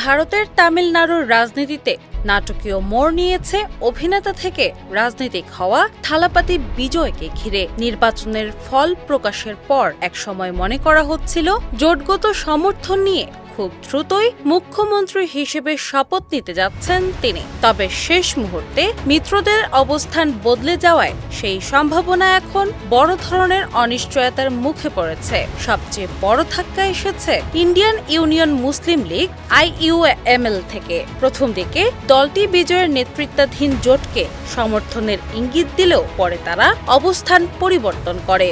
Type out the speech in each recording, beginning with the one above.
ভারতের তামিলনাড়ুর রাজনীতিতে নাটকীয় মোড় নিয়েছে অভিনেতা থেকে রাজনীতিক হওয়া থালাপাতি বিজয়কে ঘিরে। নির্বাচনের ফল প্রকাশের পর একসময় মনে করা হচ্ছিল জোটগত সমর্থন নিয়ে খুব দ্রুতই মুখ্যমন্ত্রী হিসেবে শপথ নিতে যাচ্ছেন তিনি। তবে শেষ মুহূর্তে মিত্রদের অবস্থান বদলে যাওয়ায় সেই সম্ভাবনা এখন বড় ধরনের অনিশ্চয়তার মুখে পড়েছে। সবচেয়ে বড় ধাক্কা এসেছে ইন্ডিয়ান ইউনিয়ন মুসলিম লীগ IUML থেকে। প্রথম দিকে দলটি বিজয়ের নেতৃত্বাধীন জোটকে সমর্থনের ইঙ্গিত দিলেও পরে তারা অবস্থান পরিবর্তন করে।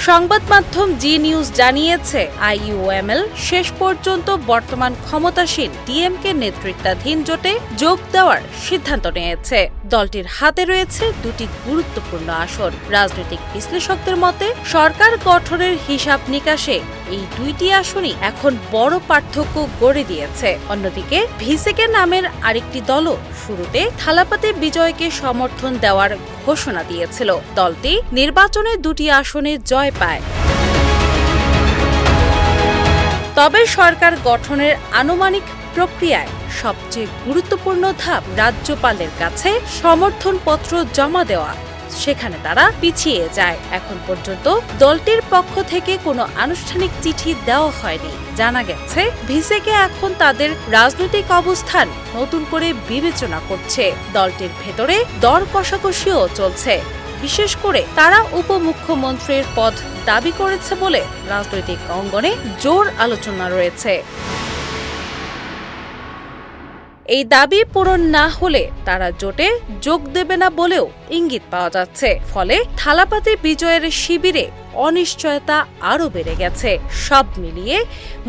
সংবাদ মাধ্যম জি নিউজ জানিয়েছে, IUML শেষ পর্যন্ত বর্তমান ক্ষমতাসীন DMK নেতৃত্বাধীন জোটে যোগ দেওয়ার সিদ্ধান্ত নিয়েছে। দলটির হাতে রয়েছে দুটি গুরুত্বপূর্ণ আসন। রাজনৈতিক বিশ্লেষকদের মতে সরকার গঠনের হিসাব নিকাশে এই দুইটি আসনই এখন বড় পার্থক্য গড়ে দিয়েছে। অন্যদিকে ভিসেকে নামের আরেকটি দলও শুরুতে থালাপাতি বিজয়কে সমর্থন দেওয়ার ঘোষণা দিয়েছিল। দলটি নির্বাচনে দুটি আসনে জয় পায়। তবে সরকার গঠনের আনুমানিক প্রক্রিয়ায় সবচেয়ে গুরুত্বপূর্ণ ধাপ রাজ্যপালের কাছে সমর্থনপত্র জমা দেওয়া, সেখানে তারা পিছিয়ে যায়। এখন পর্যন্ত দলটির পক্ষ থেকে কোনো আনুষ্ঠানিক চিঠি দেওয়া হয়নি। জানা গেছে ভিসেকে এখন তাদের রাজনৈতিক অবস্থান নতুন করে বিবেচনা করছে। দলটির ভেতরে দর কষাকষিও চলছে। বিশেষ করে তারা উপমুখ্যমন্ত্রীর পদ দাবি করেছে বলে রাজনৈতিক অঙ্গনে জোর আলোচনা রয়েছে। এই দাবি পূরণ না হলে তারা জোটে যোগ দেবে না বলেও ইঙ্গিত পাওয়া যাচ্ছে। ফলে থালাপাতি বিজয়ের শিবিরে অনিশ্চয়তা আরও বেড়ে গেছে। সব মিলিয়ে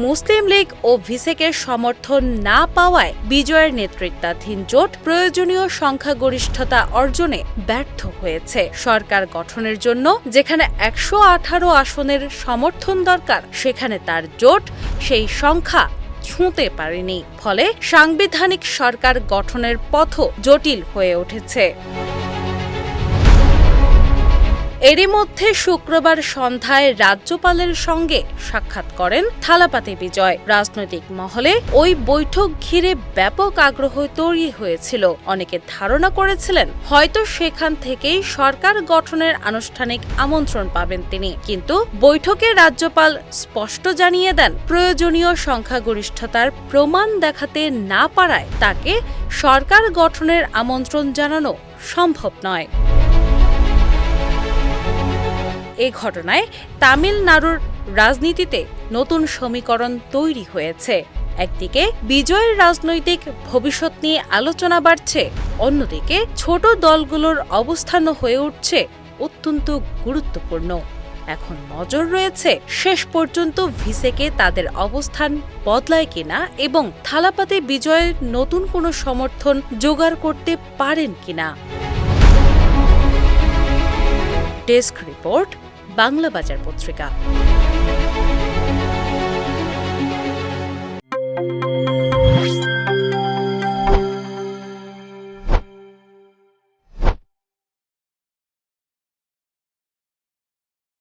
মুসলিম লীগ ও ভিসেকের সমর্থন না পাওয়ায় বিজয়ের নেতৃত্বাধীন জোট প্রয়োজনীয় সংখ্যাগরিষ্ঠতা অর্জনে ব্যর্থ হয়েছে। সরকার গঠনের জন্য যেখানে 118 আসনের সমর্থন দরকার, সেখানে তার জোট সেই সংখ্যা ছুঁতে পারেনি। ফলে সাংবিধানিক সরকার গঠনের পথও জটিল হয়ে উঠেছে। এরই মধ্যে শুক্রবার সন্ধ্যায় রাজ্যপালের সঙ্গে সাক্ষাৎ করেন থালাপাতি বিজয়। রাজনৈতিক মহলে ওই বৈঠক ঘিরে ব্যাপক আগ্রহ তৈরি হয়েছিল। অনেকে ধারণা করেছিলেন হয়তো সেখান থেকেই সরকার গঠনের আনুষ্ঠানিক আমন্ত্রণ পাবেন তিনি। কিন্তু বৈঠকে রাজ্যপাল স্পষ্ট জানিয়ে দেন, প্রয়োজনীয় সংখ্যাগরিষ্ঠতার প্রমাণ দেখাতে না পারায় তাকে সরকার গঠনের আমন্ত্রণ জানানো সম্ভব নয়। এই ঘটনায় তামিলনাড়ুর রাজনীতিতে নতুন সমীকরণ তৈরি হয়েছে। একদিকে বিজয়ের রাজনৈতিক ভবিষ্যৎ নিয়ে আলোচনা বাড়ছে, অন্যদিকে ছোট দলগুলোর অবস্থানও হয়ে উঠছে অত্যন্ত গুরুত্বপূর্ণ। এখন নজর রয়েছে শেষ পর্যন্ত ভিসেকে তাদের অবস্থান বদলায় কিনা এবং থালাপাতি বিজয়ের নতুন কোনো সমর্থন জোগাড় করতে পারেন কিনা। ডেস্ক রিপোর্ট, বাংলা বাজার পত্রিকা।